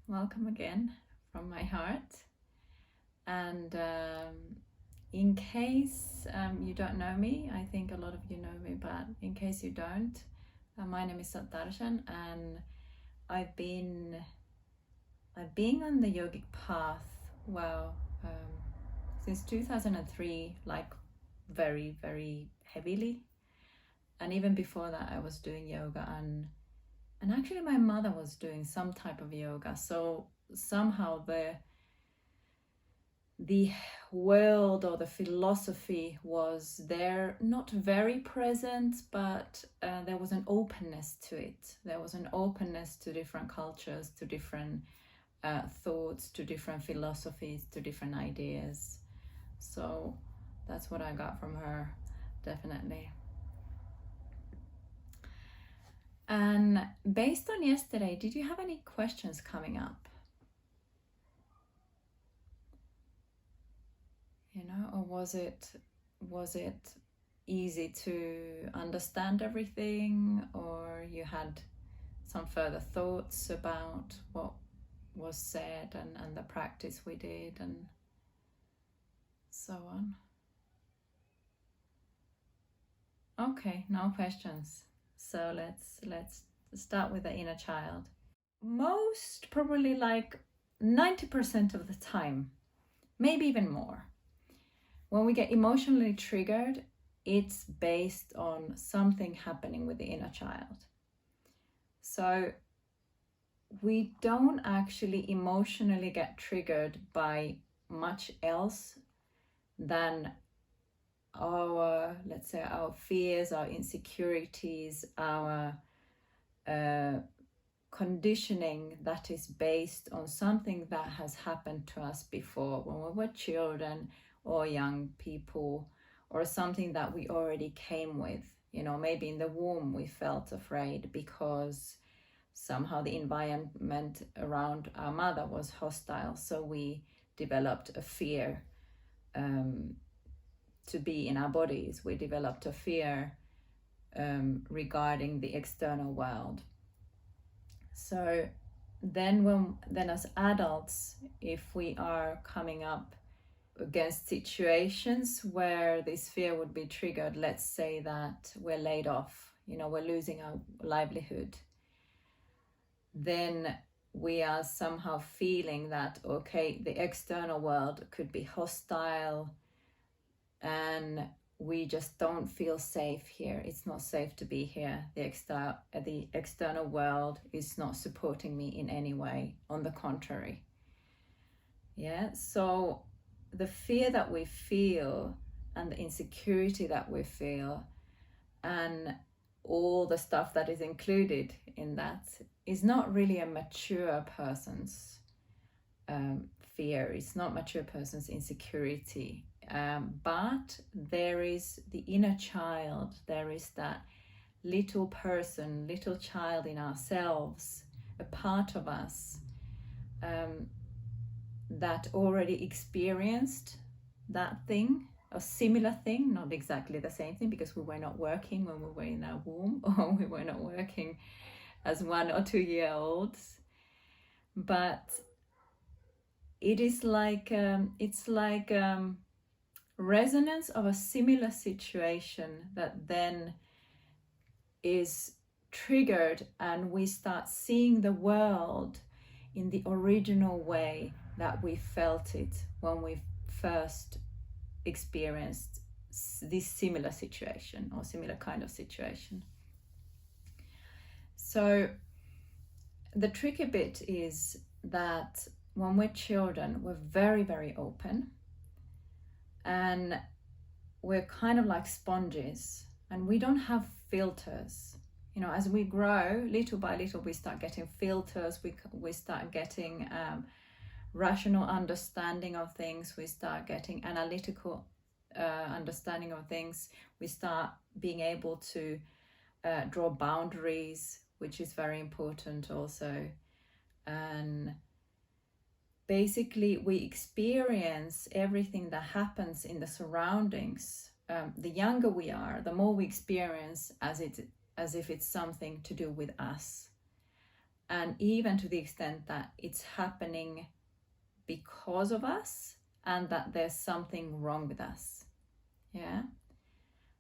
welcome again from my heart. And in case you don't know me, I think a lot of you know me, but in case you don't, my name is Sat Darshan, and I've been on the yogic path, since 2003, like very, very heavily. And even before that, I was doing yoga, and actually my mother was doing some type of yoga. So somehow the world or the philosophy was there, not very present, but there was an openness to it. There was an openness to different cultures, to different thoughts, to different philosophies, to different ideas. So that's what I got from her, definitely. And based on yesterday, did you have any questions coming up? Or was it easy to understand everything, or you had some further thoughts about what was said and the practice we did and so on? Okay, no questions. So let's start with the inner child. Most probably like 90% of the time, maybe even more, when we get emotionally triggered, it's based on something happening with the inner child. So we don't actually emotionally get triggered by much else than our, let's say, our fears, our insecurities, our conditioning that is based on something that has happened to us before when we were children or young people, or something that we already came with. Maybe in the womb we felt afraid because somehow the environment around our mother was hostile, so we developed a fear to be in our bodies. We developed a fear regarding the external world. So then as adults, if we are coming up against situations where this fear would be triggered, let's say that we're laid off, we're losing our livelihood, then we are somehow feeling that, okay, the external world could be hostile and we just don't feel safe here. It's not safe to be here. The external world is not supporting me in any way. On the contrary. Yeah, so the fear that we feel and the insecurity that we feel and all the stuff that is included in that is not really a mature person's fear. It's not mature person's insecurity. But there is the inner child. There is that little person, little child in ourselves, a part of us that already experienced that thing, a similar thing, not exactly the same thing, because we were not working when we were in our womb, or we were not working as 1 or 2 year olds, but it is like resonance of a similar situation that then is triggered, and we start seeing the world in the original way that we felt it when we first experienced this similar situation or similar kind of situation. So the tricky bit is that when we're children, we're very, very open, and we're kind of like sponges, and we don't have filters. As we grow, little by little, we start getting filters. We start getting rational understanding of things. We start getting analytical understanding of things. We start being able to draw boundaries, which is very important also. And basically, we experience everything that happens in the surroundings. The younger we are, the more we experience as if it's something to do with us. and even to the extent that it's happening because of us and that there's something wrong with us. Yeah.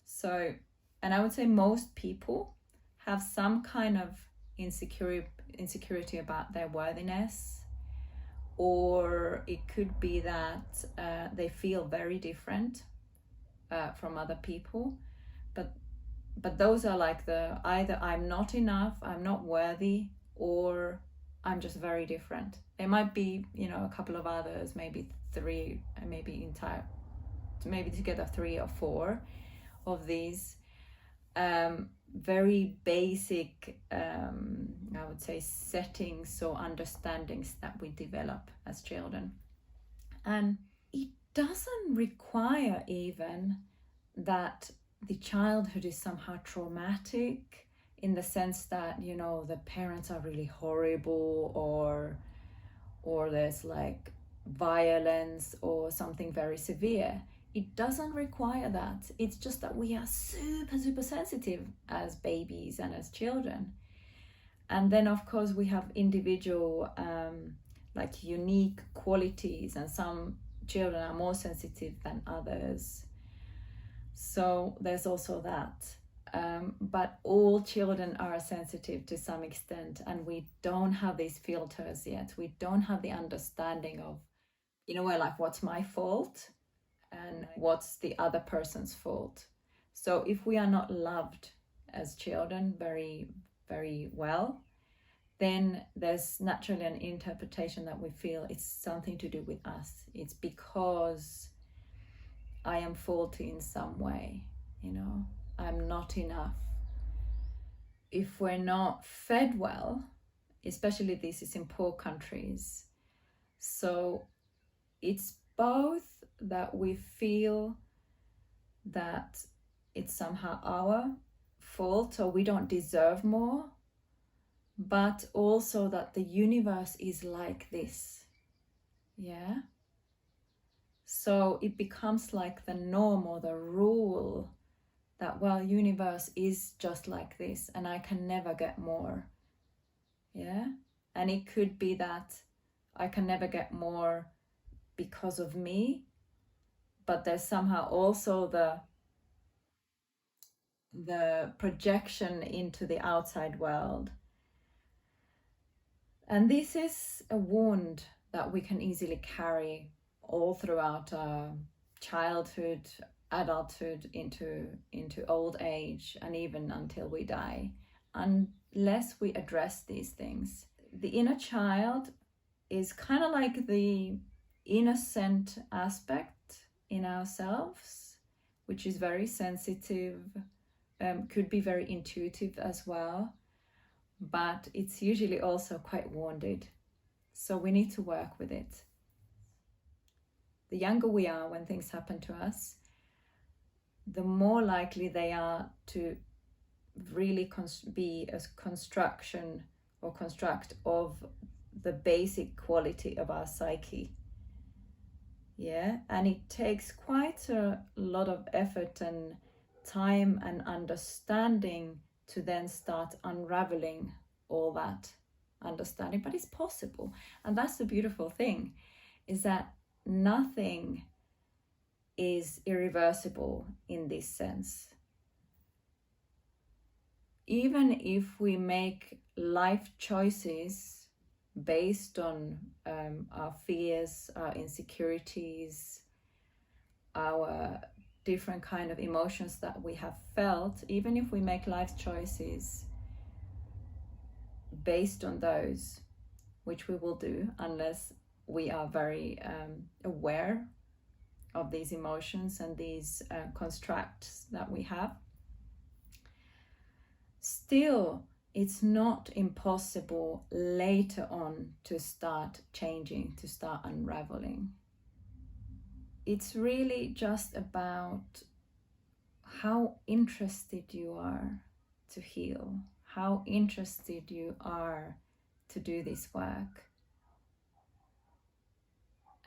So, and I would say most people have some kind of insecurity about their worthiness, or it could be that they feel very different from other people. But those are like the either I'm not enough, I'm not worthy, or I'm just very different. There might be, a couple of others, maybe three, maybe together 3 or 4 of these very basic, I would say, settings or understandings that we develop as children. And it doesn't require even that the childhood is somehow traumatic in the sense that, the parents are really horrible, or there's like violence or something very severe. It doesn't require that. It's just that we are super, super sensitive as babies and as children. And then, of course, we have individual, like unique qualities, and some children are more sensitive than others. So there's also that. But all children are sensitive to some extent, and we don't have these filters yet. We don't have the understanding of, like, what's my fault and what's the other person's fault. So if we are not loved as children very, very well, then there's naturally an interpretation that we feel it's something to do with us. It's because I am faulty in some way, I'm not enough. If we're not fed well, especially this is in poor countries, so it's both that we feel that it's somehow our fault or we don't deserve more, but also that the universe is like this. Yeah. So it becomes like the norm or the rule that, well, universe is just like this and I can never get more. Yeah. And it could be that I can never get more because of me, but there's somehow also the projection into the outside world. And this is a wound that we can easily carry all throughout childhood, adulthood, into old age, and even until we die, unless we address these things. The inner child is kind of like the innocent aspect in ourselves, which is very sensitive, could be very intuitive as well, but it's usually also quite wounded. So we need to work with it. The younger we are when things happen to us, the more likely they are to really be a construction or construct of the basic quality of our psyche. Yeah, and it takes quite a lot of effort and time and understanding to then start unraveling all that understanding, but it's possible. And that's the beautiful thing, is that nothing is irreversible in this sense. Even if we make life choices based on our fears, our insecurities, our different kind of emotions that we have felt, even if we make life choices based on those, which we will do unless we are very aware of these emotions and these constructs that we have, still it's not impossible later on to start changing, to start unraveling. It's really just about how interested you are to heal, how interested you are to do this work,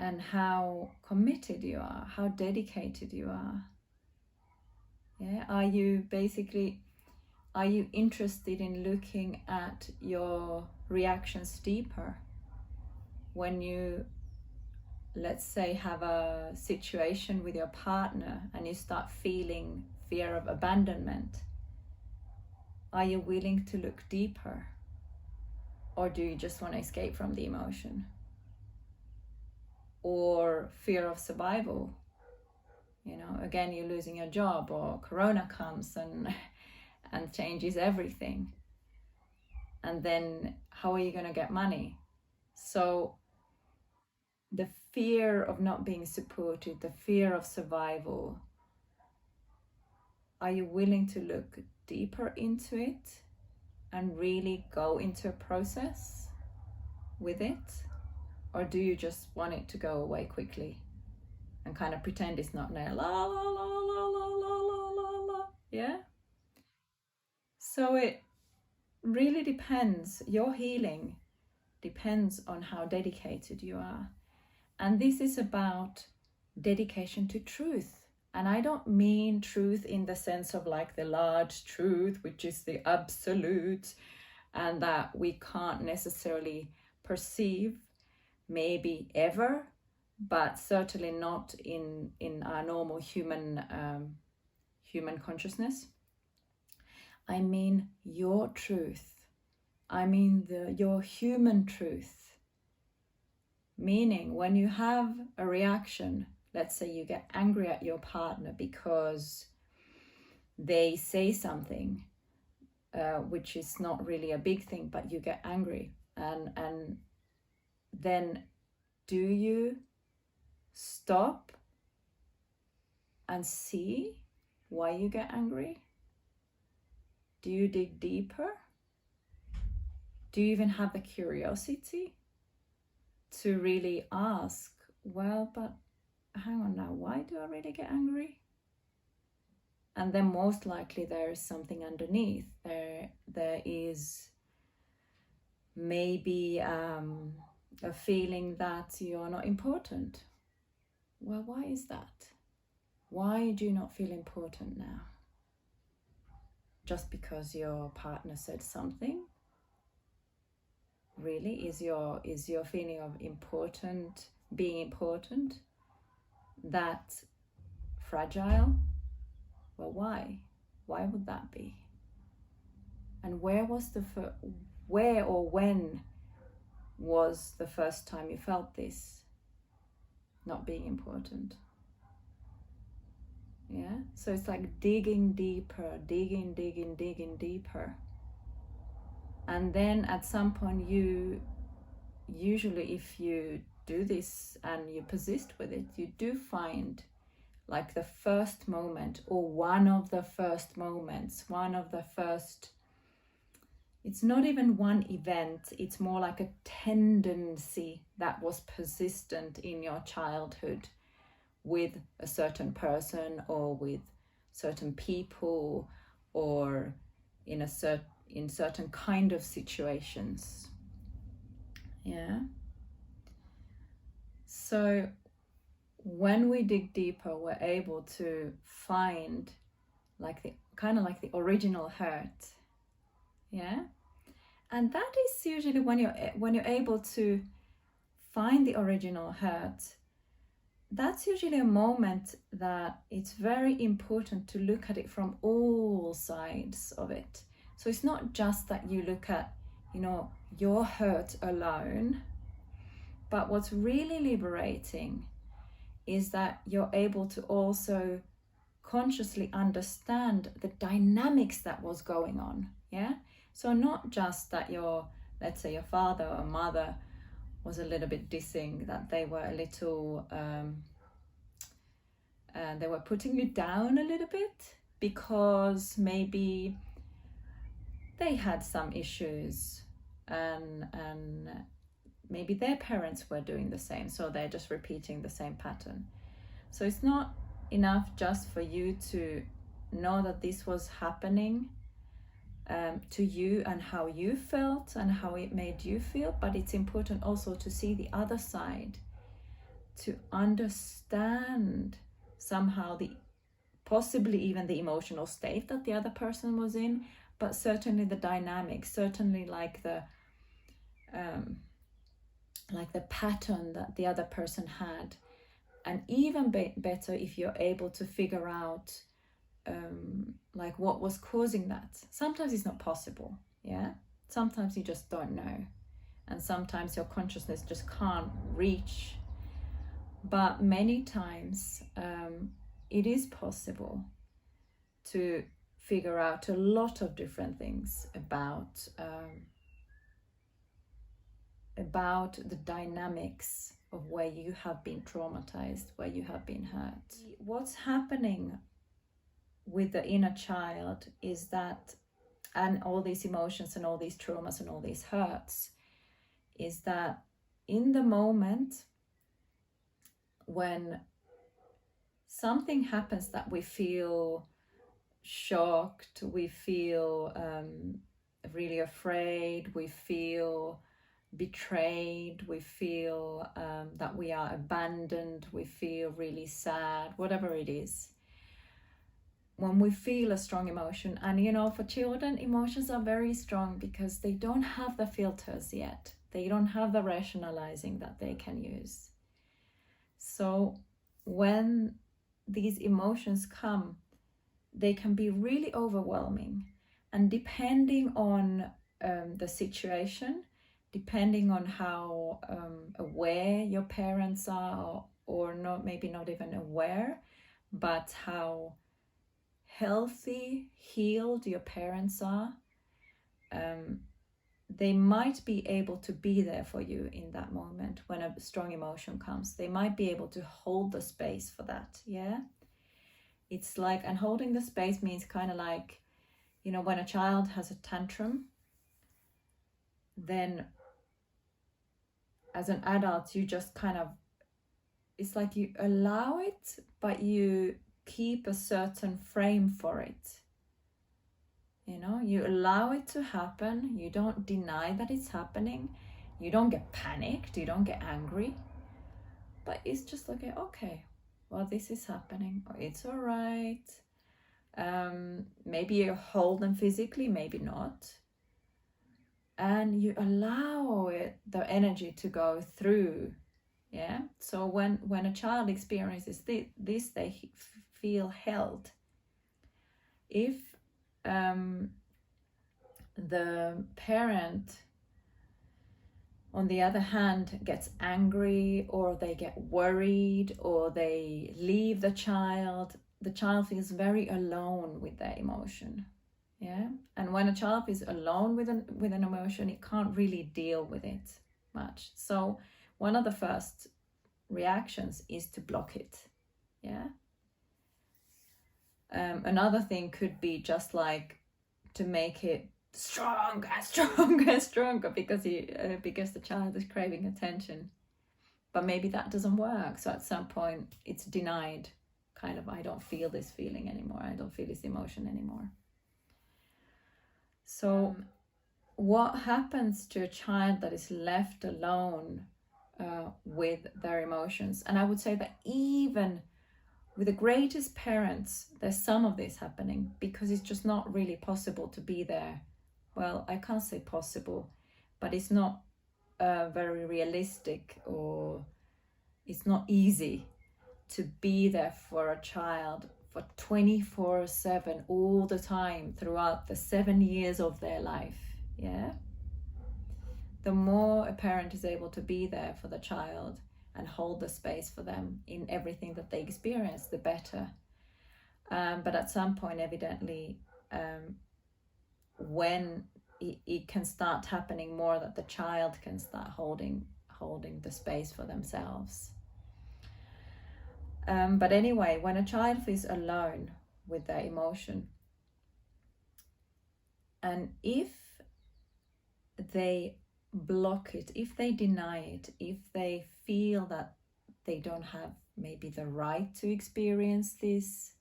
and how committed you are, how dedicated you are. Yeah, Are you interested in looking at your reactions deeper? When you, let's say, have a situation with your partner and you start feeling fear of abandonment, are you willing to look deeper? Or do you just want to escape from the emotion? Or fear of survival? You know, again, you're losing your job, or Corona comes and changes everything. And then how are you going to get money? So the fear of not being supported, the fear of survival, are you willing to look deeper into it and really go into a process with it? Or do you just want it to go away quickly and kind of pretend it's not there? La la la la la la la la la. Yeah? So it really depends. Your healing depends on how dedicated you are. And this is about dedication to truth. And I don't mean truth in the sense of like the large truth, which is the absolute, and that we can't necessarily perceive, maybe ever, but certainly not in our normal human consciousness. I mean your truth. I mean your human truth. Meaning, when you have a reaction, let's say you get angry at your partner because they say something, which is not really a big thing, but you get angry. And then do you stop and see why you get angry? Do you dig deeper? Do you even have the curiosity to really ask, well, but hang on now, why do I really get angry? And then most likely there is something underneath. There is maybe a feeling that you're not important. Well, why is that? Why do you not feel important now? Just because your partner said something? Really? Is your feeling of important, being important, that fragile? Well, why? Why would that be? And where or when was the first time you felt this? Not being important. Yeah? So it's like digging deeper, digging deeper. And then at some point usually if you do this and you persist with it, you do find like the first moment, or one of the first, it's not even one event, it's more like a tendency that was persistent in your childhood with a certain person or with certain people or in certain kind of situations. Yeah. So when we dig deeper, we're able to find like the original hurt. Yeah. And that is usually when you're able to find the original hurt, that's usually a moment that it's very important to look at it from all sides of it. So it's not just that you look at, your hurt alone, but what's really liberating is that you're able to also consciously understand the dynamics that was going on. Yeah. So not just that let's say your father or mother was a little bit dissing, that they were a little they were putting you down a little bit because maybe they had some issues and maybe their parents were doing the same, so they're just repeating the same pattern. So it's not enough just for you to know that this was happening to you and how you felt and how it made you feel, but it's important also to see the other side, to understand somehow possibly even the emotional state that the other person was in, but certainly the dynamics, certainly like the pattern that the other person had. And even better if you're able to figure out like what was causing that. Sometimes it's not possible, yeah? Sometimes you just don't know. And sometimes your consciousness just can't reach. But many times it is possible to figure out a lot of different things about the dynamics of where you have been traumatized, where you have been hurt. What's happening with the inner child is that, and all these emotions and all these traumas and all these hurts, is that in the moment when something happens that we feel shocked, we feel really afraid, we feel betrayed, we feel that we are abandoned, we feel really sad, whatever it is. When we feel a strong emotion, and you know, for children, emotions are very strong because they don't have the filters yet. They don't have the rationalizing that they can use. So when these emotions come, they can be really overwhelming. And depending on the situation, depending on how aware your parents are, or not, maybe not even aware, but how healthy, healed your parents are, they might be able to be there for you in that moment when a strong emotion comes. They might be able to hold the space for that, yeah? It's like, and holding the space means kind of like, you know, when a child has a tantrum, then as an adult, you just kind of, it's like you allow it, but you keep a certain frame for it. You know, you allow it to happen. You don't deny that it's happening. You don't get panicked. You don't get angry. But it's just like, okay, well, this is happening. Or it's all right. Maybe you hold them physically, maybe not. And you allow it, the energy to go through. Yeah. So when a child experiences this, they feel held. If the parent, on the other hand, gets angry, or they get worried, or they leave the child feels very alone with their emotion. Yeah. And when a child is alone with an emotion, it can't really deal with it much. So one of the first reactions is to block it. Yeah. Another thing could be just like to make it stronger because the child is craving attention. But maybe that doesn't work. So at some point it's denied, kind of, I don't feel this feeling anymore. I don't feel this emotion anymore. So what happens to a child that is left alone with their emotions? And I would say that even with the greatest parents, there's some of this happening because it's just not really possible to be there. Well, I can't say possible, but it's not very realistic, or it's not easy to be there for a child for 24/7 all the time throughout the 7 years of their life. Yeah. The more a parent is able to be there for the child and hold the space for them in everything that they experience, the better. But at some point, evidently, when it can start happening more, that the child can start holding the space for themselves. But anyway, when a child feels alone with their emotion, and if they block it, if they deny it, if they feel that they don't have maybe the right to experience this,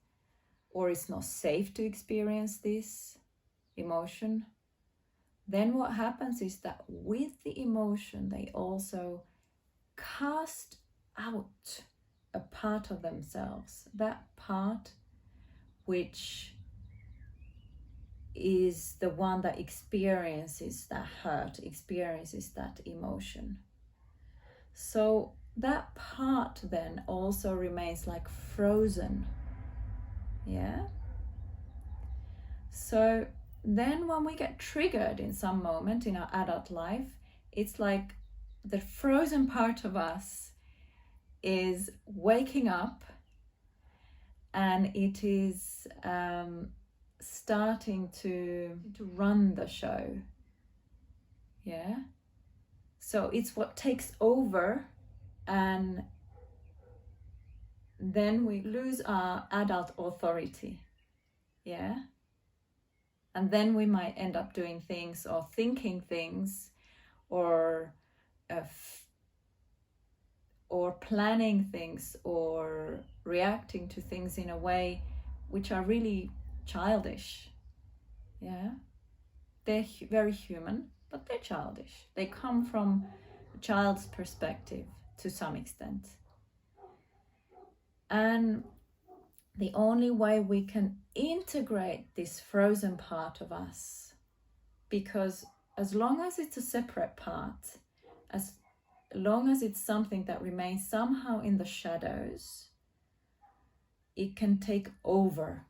or it's not safe to experience this emotion, then what happens is that with the emotion, they also cast out a part of themselves, that part which is the one that experiences that hurt, experiences that emotion. So that part then also remains like frozen. Yeah. So then when we get triggered in some moment in our adult life, it's like the frozen part of us is waking up, and it is starting to run the show. Yeah. So it's what takes over, and then we lose our adult authority. Yeah. And then we might end up doing things or thinking things or planning things or reacting to things in a way which are really childish. Yeah. They're very human, but they're childish. They come from a child's perspective to some extent. And the only way we can integrate this frozen part of us, because as long as it's a separate part, as long as it's something that remains somehow in the shadows, it can take over.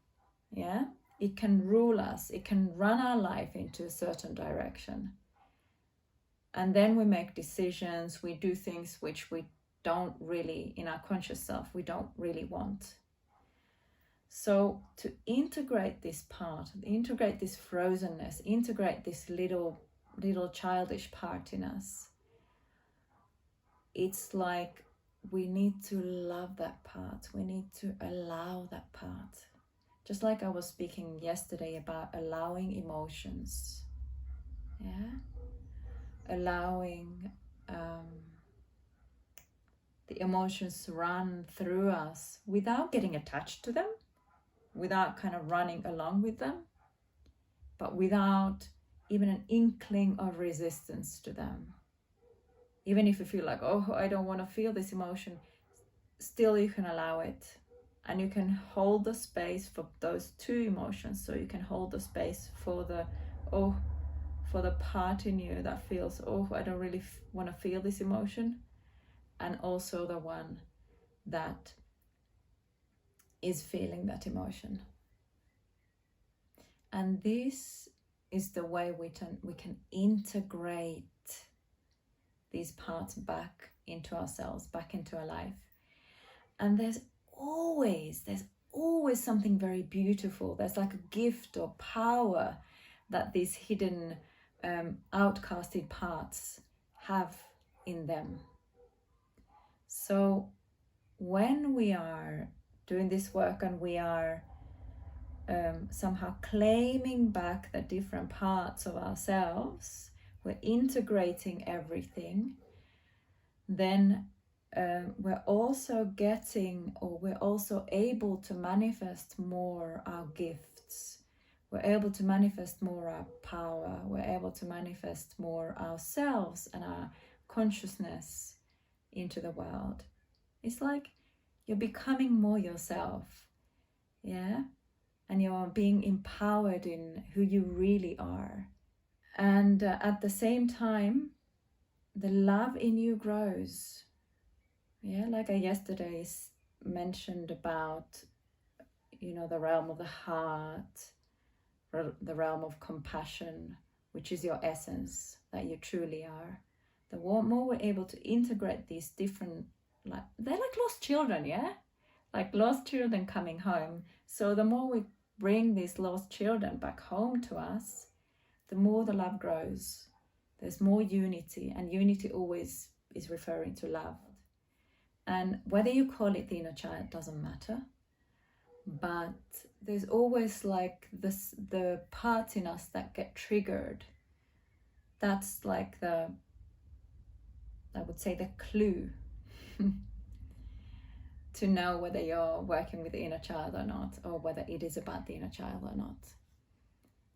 Yeah, it can rule us, it can run our life into a certain direction. And then we make decisions, we do things which we don't really, in our conscious self, we don't really want. So to integrate this part, integrate this frozenness, integrate this little childish part in us, it's like we need to love that part. We need to allow that part. Just like I was speaking yesterday about allowing emotions. Yeah. Allowing the emotions to run through us without getting attached to them, without kind of running along with them, but without even an inkling of resistance to them. Even if you feel like, oh, I don't want to feel this emotion, still you can allow it. And you can hold the space for those two emotions. So you can hold the space for the, for the part in you that feels, oh, I don't really want to feel this emotion. And also the one that is feeling that emotion. And this is the way we can integrate these parts back into ourselves, back into our life. And there's always something very beautiful. There's like a gift or power that these hidden outcasted parts have in them. So when we are doing this work and we are somehow claiming back the different parts of ourselves, we're integrating everything, then we're also able to manifest more our gifts. We're able to manifest more our power. We're able to manifest more ourselves and our consciousness into the world. It's like you're becoming more yourself, yeah? And you're being empowered in who you really are. And at the same time, the love in you grows. Yeah, like I yesterday mentioned about, the realm of the heart, the realm of compassion, which is your essence, that you truly are. The more we're able to integrate these different, they're like lost children, yeah? Like lost children coming home. So the more we bring these lost children back home to us, the more the love grows. There's more unity, and unity always is referring to love. And whether you call it the inner child doesn't matter, but there's always like the parts in us that get triggered. That's like I would say the clue to know whether you're working with the inner child or not, or whether it is about the inner child or not.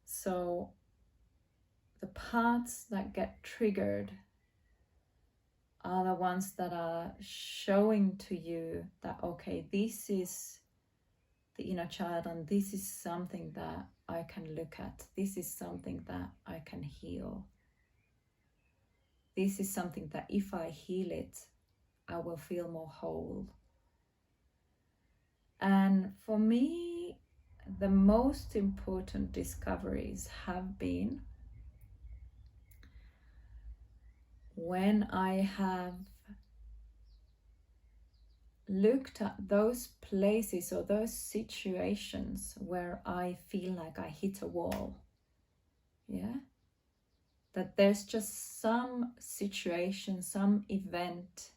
So the parts that get triggered are the ones that are showing to you that, okay, this is the inner child, and this is something that I can look at. This is something that I can heal. This is something that if I heal it, I will feel more whole. And for me, the most important discoveries have been when I have looked at those places or those situations where I feel like I hit a wall. Yeah? That there's just some situation, some event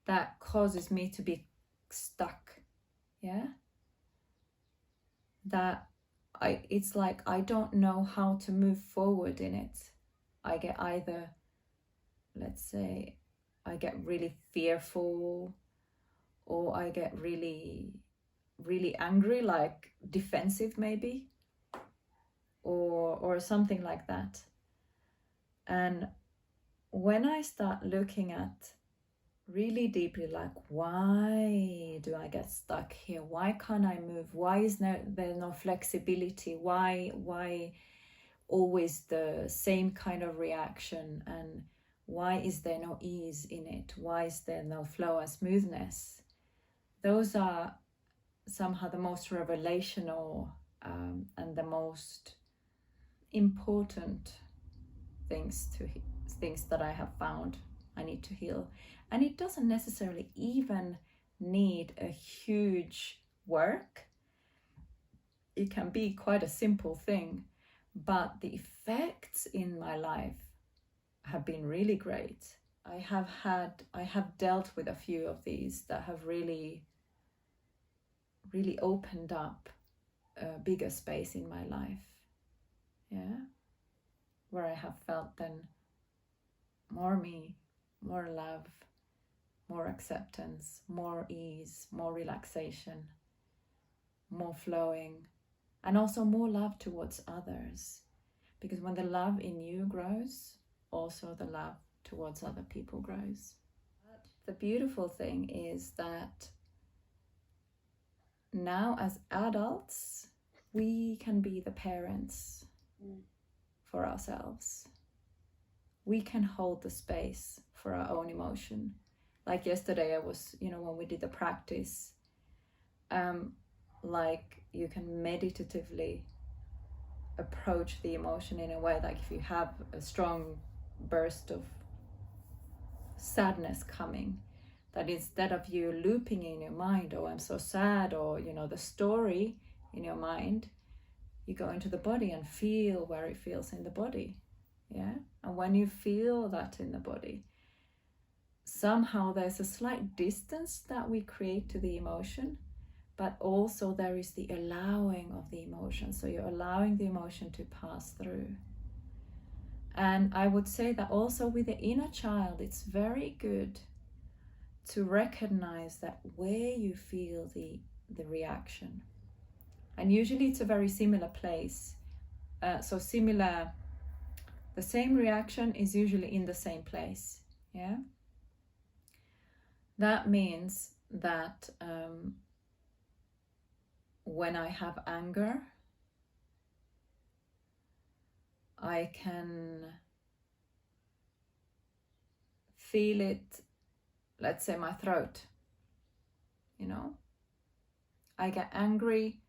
that causes me to be stuck. Yeah? That it's like I don't know how to move forward in it. I get either, let's say, I get really fearful, or I get really, really angry, like defensive maybe, or something like that. And when I start looking at really deeply, like, why do I get stuck here? Why can't I move? Why is there no flexibility? Why always the same kind of reaction? And why is there no ease in it? Why is there no flow and smoothness? Those are somehow the most revelational and the most important things that I have found I need to heal. And it doesn't necessarily even need a huge work. It can be quite a simple thing, but the effects in my life have been really great. I have dealt with a few of these that have really opened up a bigger space in my life. Yeah, where I have felt then more me, more love, more acceptance, more ease, more relaxation, more flowing, and also more love towards others. Because when the love in you grows, also the love towards other people grows. But the beautiful thing is that now as adults, we can be the parents for ourselves. We can hold the space for our own emotion. Like yesterday I was, when we did the practice, like you can meditatively approach the emotion in a way, like if you have a strong burst of sadness coming, that instead of you looping in your mind, oh I'm so sad, or the story in your mind, you go into the body and feel where it feels in the body. Yeah, and when you feel that in the body, somehow there's a slight distance that we create to the emotion, but also there is the allowing of the emotion. So you're allowing the emotion to pass through. And I would say that also with the inner child, it's very good to recognize that where you feel the reaction. And usually it's a very similar place. The same reaction is usually in the same place. Yeah. That means that when I have anger, I can feel it, let's say my throat, I get angry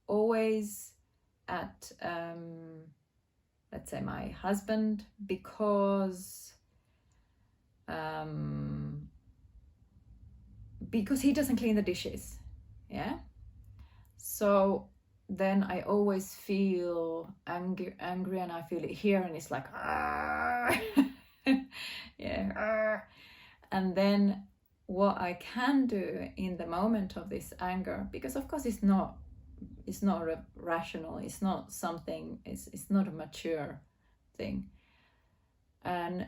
always at, let's say my husband, because he doesn't clean the dishes. Yeah. So then I always feel angry, and I feel it here, and it's like, yeah. And then what I can do in the moment of this anger, because of course it's not rational, it's not something, it's not a mature thing. And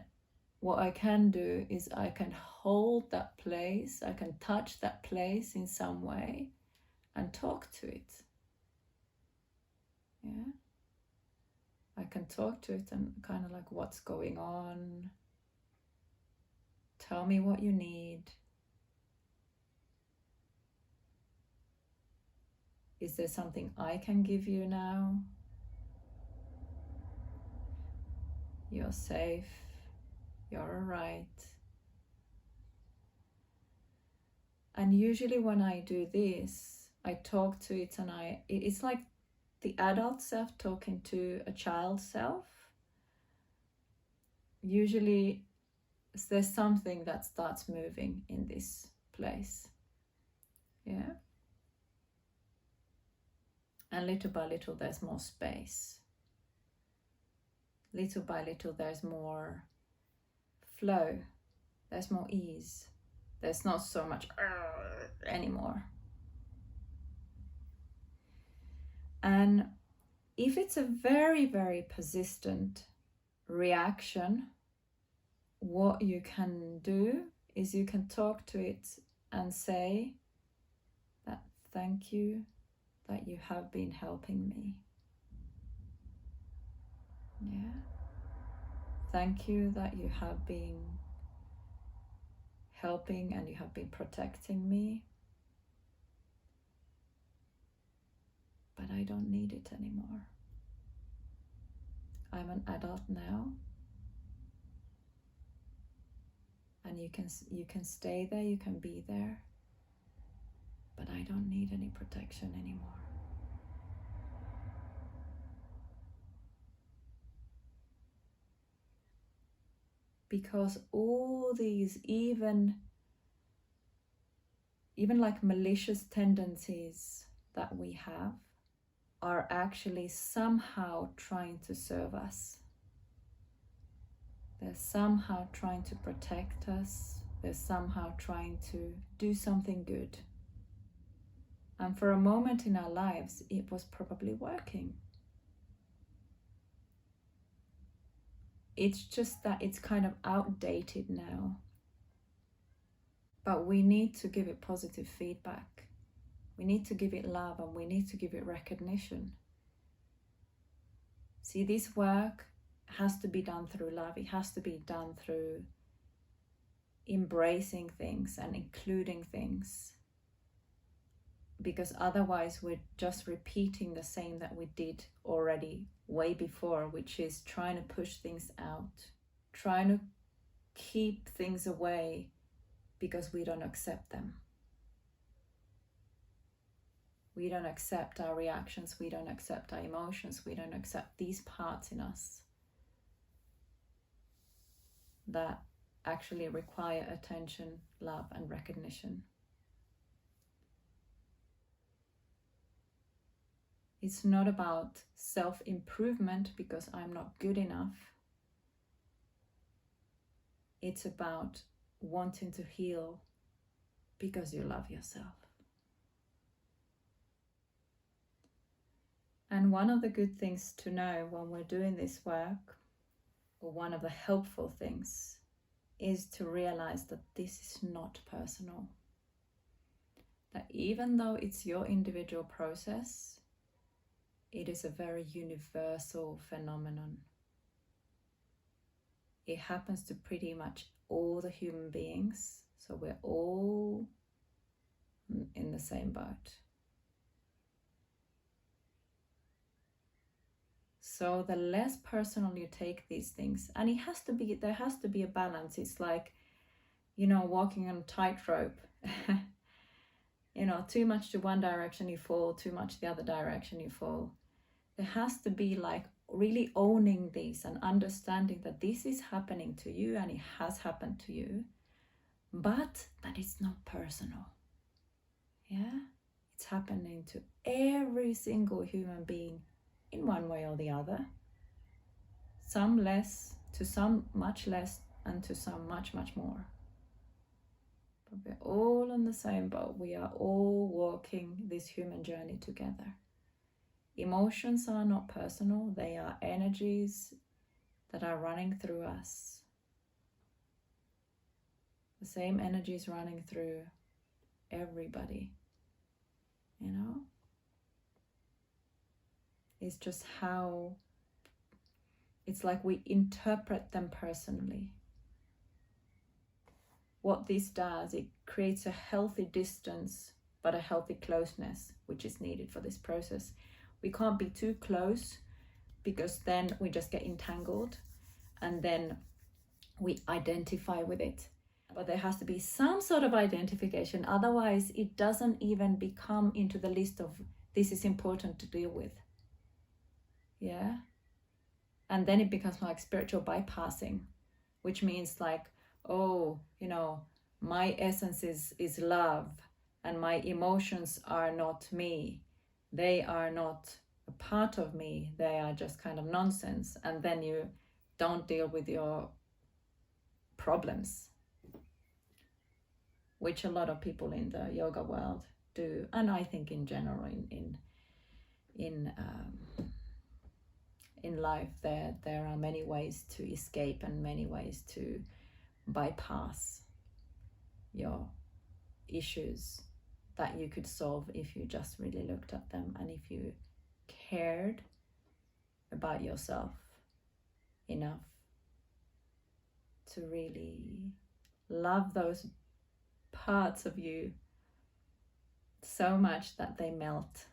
what I can do is I can hold that place, I can touch that place in some way and talk to it. Yeah, I can talk to it and kind of like, what's going on? Tell me what you need. Is there something I can give you now? You're safe. You're all right. And usually when I do this, I talk to it, and it's like the adult self talking to a child self. Usually there's something that starts moving in this place. Yeah. And little by little there's more space. Little by little there's more flow. There's more ease. There's not so much anymore. And if it's a very, very persistent reaction, what you can do is you can talk to it and say that, thank you that you have been helping me. Yeah. Thank you that you have been helping and you have been protecting me. But I don't need it anymore. I'm an adult now. And you can stay there, you can be there. But I don't need any protection anymore. Because all these even like malicious tendencies that we have are actually somehow trying to serve us. They're somehow trying to protect us. They're somehow trying to do something good. And for a moment in our lives, it was probably working. It's just that it's kind of outdated now. But we need to give it positive feedback. We need to give it love, and we need to give it recognition. See, this work has to be done through love. It has to be done through embracing things and including things. Because otherwise we're just repeating the same that we did already way before, which is trying to push things out, trying to keep things away because we don't accept them. We don't accept our reactions, we don't accept our emotions, we don't accept these parts in us that actually require attention, love, and recognition. It's not about self-improvement because I'm not good enough. It's about wanting to heal because you love yourself. And one of the good things to know when we're doing this work, or one of the helpful things, is to realize that this is not personal. That even though it's your individual process, it is a very universal phenomenon. It happens to pretty much all the human beings, so we're all in the same boat. So the less personal you take these things, and there has to be a balance. It's like, walking on a tightrope. Too much to one direction you fall, too much the other direction you fall. There has to be like really owning this and understanding that this is happening to you and it has happened to you, but that it's not personal. Yeah, it's happening to every single human being in one way or the other. Some less, to some much less, and to some much, much more. But we're all on the same boat. We are all walking this human journey together. Emotions are not personal. They are energies that are running through us. The same energies running through everybody. It's just how, it's like we interpret them personally. What this does, it creates a healthy distance but a healthy closeness, which is needed for this process. We can't be too close, because then we just get entangled and then we identify with it. But there has to be some sort of identification, otherwise it doesn't even become into the list of this is important to deal with. Yeah. And then it becomes like spiritual bypassing, which means like, oh, my essence is love, and my emotions are not me. They are not a part of me. They are just kind of nonsense. And then you don't deal with your problems, which a lot of people in the yoga world do, and I think in general in life, there are many ways to escape and many ways to bypass your issues that you could solve if you just really looked at them, and if you cared about yourself enough to really love those parts of you so much that they melt.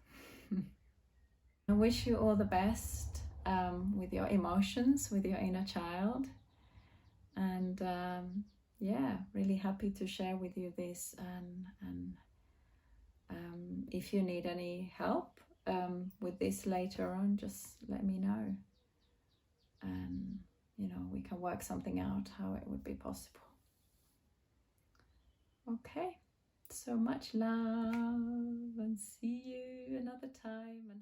I wish you all the best with your emotions, with your inner child, and really happy to share with you this, and if you need any help with this later on, just let me know, and we can work something out how it would be possible. Okay, so much love, and see you another time, and